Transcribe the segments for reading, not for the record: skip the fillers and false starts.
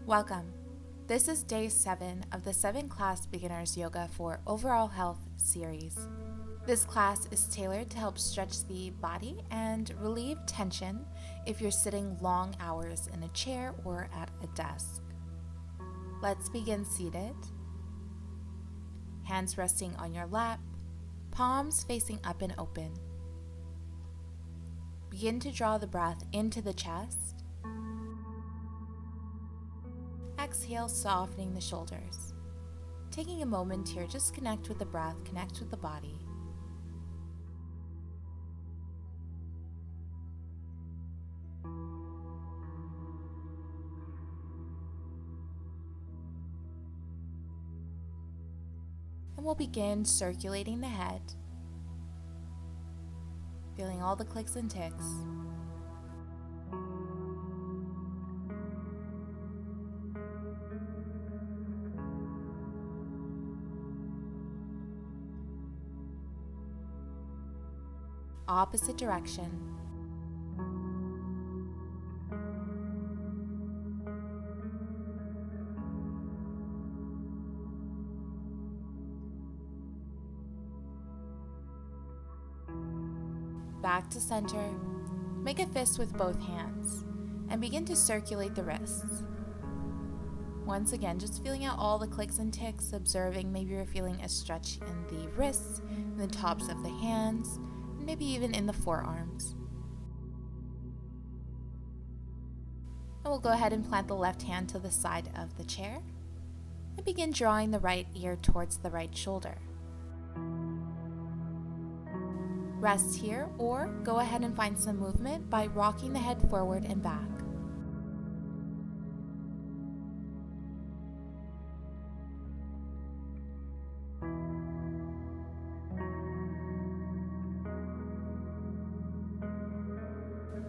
Welcome. This is day 7 of the 7-class Beginners Yoga for Overall Health series. This class is tailored to help stretch the body and relieve tension if you're sitting long hours in a chair or at a desk. Let's begin seated. Hands resting on your lap, palms facing up and open. Begin to draw the breath into the chest. Exhale, softening the shoulders. Taking a moment here, just connect with the breath, connect with the body. And we'll begin circulating the head, feeling all the clicks and ticks. Opposite direction. Back to center. Make a fist with both hands and begin to circulate the wrists. Once again, just feeling out all the clicks and ticks, observing maybe you're feeling a stretch in the wrists, in the tops of the hands, maybe even in the forearms. And we'll go ahead and plant the left hand to the side of the chair and begin drawing the right ear towards the right shoulder. Rest here or go ahead and find some movement by rocking the head forward and back.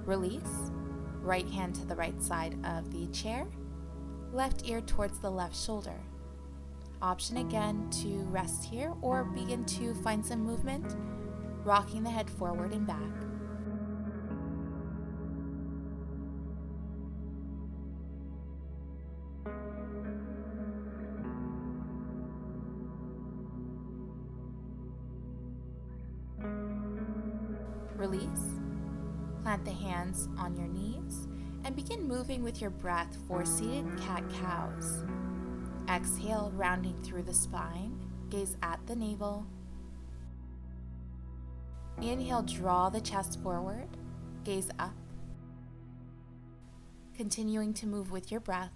Release. Right hand to the right side of the chair. Left ear towards the left shoulder. Option again to rest here or begin to find some movement, rocking the head forward and back. Release. Plant the hands on your knees and begin moving with your breath for seated cat-cows. Exhale, rounding through the spine, gaze at the navel. Inhale, draw the chest forward, gaze up. Continuing to move with your breath.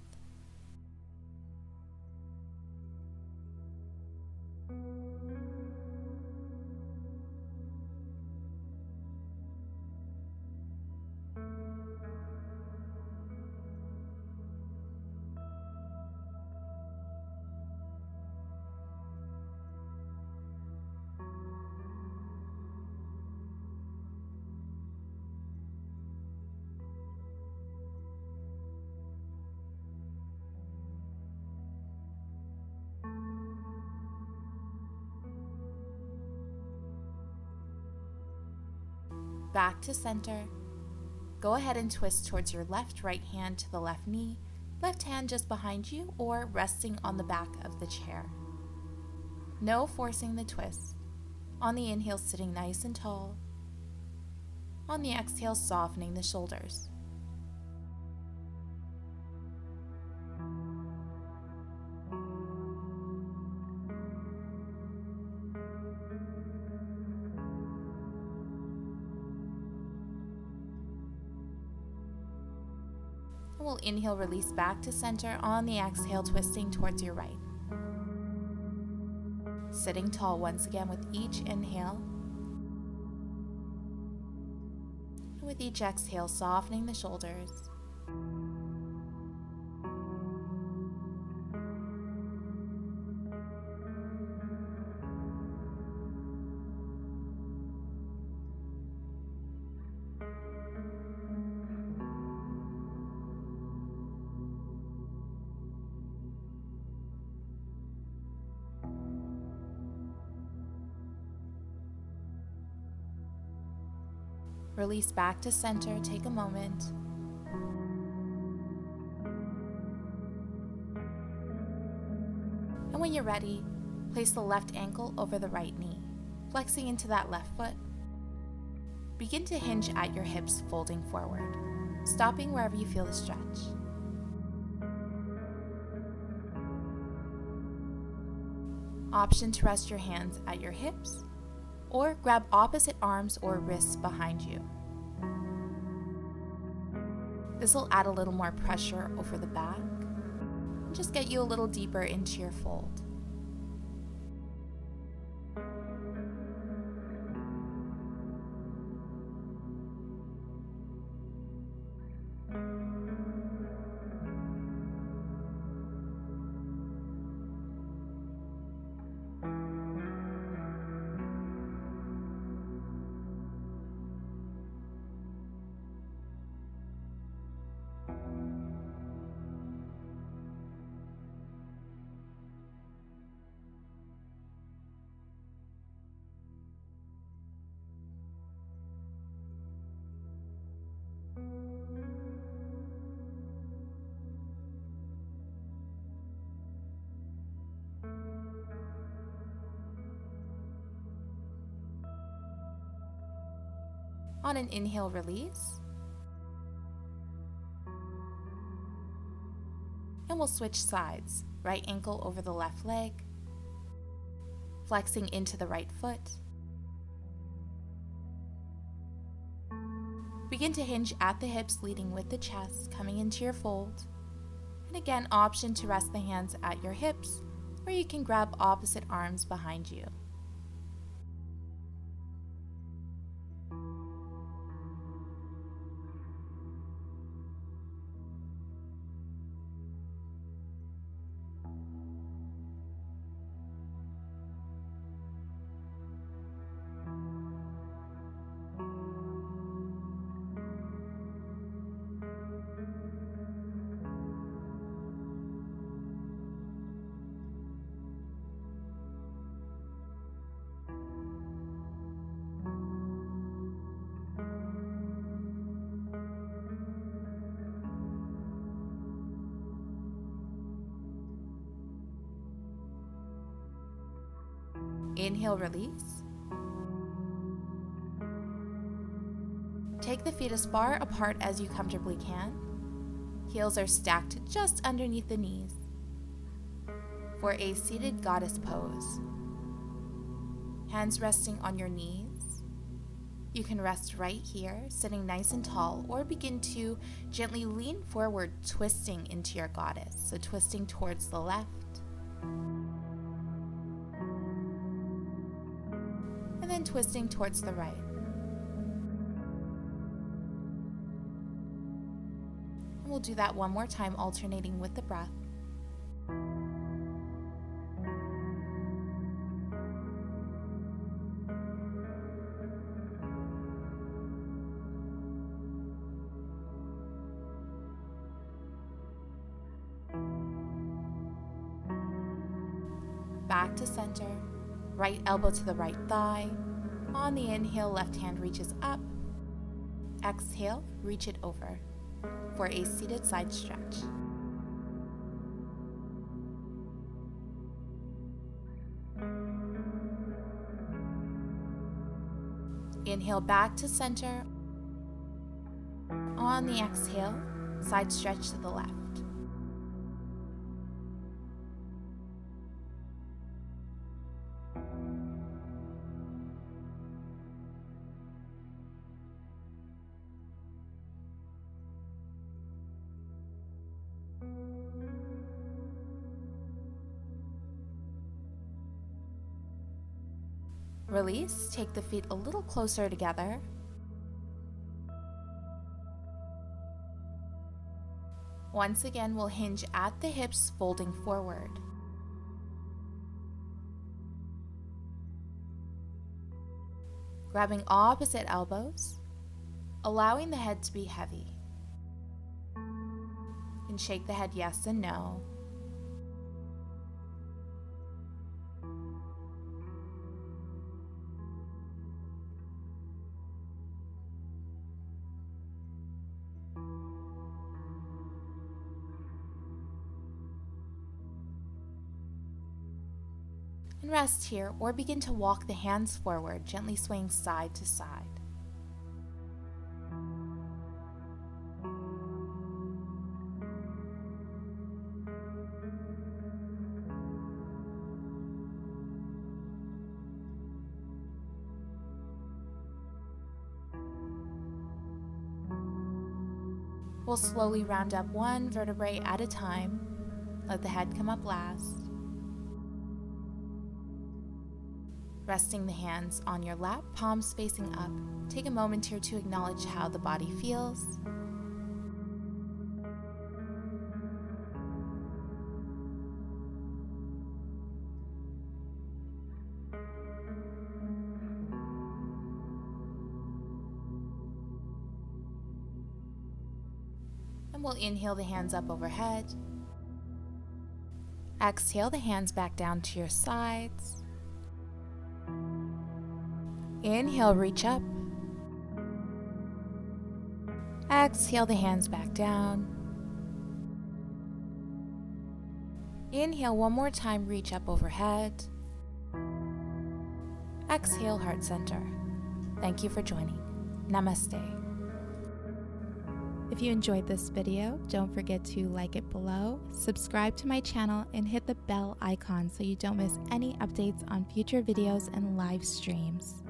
Back to center. Go ahead and twist towards your left right hand to the left knee, left hand just behind you or resting on the back of the chair. No forcing the twist. On the inhale, sitting nice and tall. On the exhale, softening the shoulders. We'll inhale, release back to center. On the exhale, twisting towards your right. Sitting tall once again with each inhale. And with each exhale, softening the shoulders. Release back to center, take a moment. you're ready, place the left ankle over the right knee, flexing into that left foot. Begin to hinge at your hips, folding forward, stopping wherever you feel the stretch. Option to rest your hands at your hips, or grab opposite arms or wrists behind you. This will add a little more pressure over the back and just get you a little deeper into your fold. On an inhale, release. And we'll switch sides. Right ankle over the left leg, flexing into the right foot. Begin to hinge at the hips, leading with the chest, coming into your fold. And again, option to rest the hands at your hips, or you can grab opposite arms behind you. Inhale, release. Take the feet as far apart as you comfortably can. Heels are stacked just underneath the knees for a seated goddess pose. Hands resting on your knees. You can rest right here, sitting nice and tall, or begin to gently lean forward, twisting into your goddess. So twisting towards the left. And then twisting towards the right. And we'll do that one more time, alternating with the breath. Back to center. Right elbow to the right thigh. On the inhale, left hand reaches up. Exhale, reach it over for a seated side stretch. Inhale back to center. On the exhale, side stretch to the left. Release, take the feet a little closer together. Once again, we'll hinge at the hips, folding forward. Grabbing opposite elbows, allowing the head to be heavy. You can shake the head yes and no. And rest here or begin to walk the hands forward, gently swaying side to side. We'll slowly round up one vertebrae at a time. Let the head come up last. Resting the hands on your lap, palms facing up. Take a moment here to acknowledge how the body feels. And we'll inhale the hands up overhead. Exhale the hands back down to your sides. Inhale, reach up. Exhale the hands back down. Inhale one more time, reach up overhead. Exhale, heart center. Thank you for joining. Namaste. If you enjoyed this video, don't forget to like it below, subscribe to my channel, and hit the bell icon so you don't miss any updates on future videos and live streams.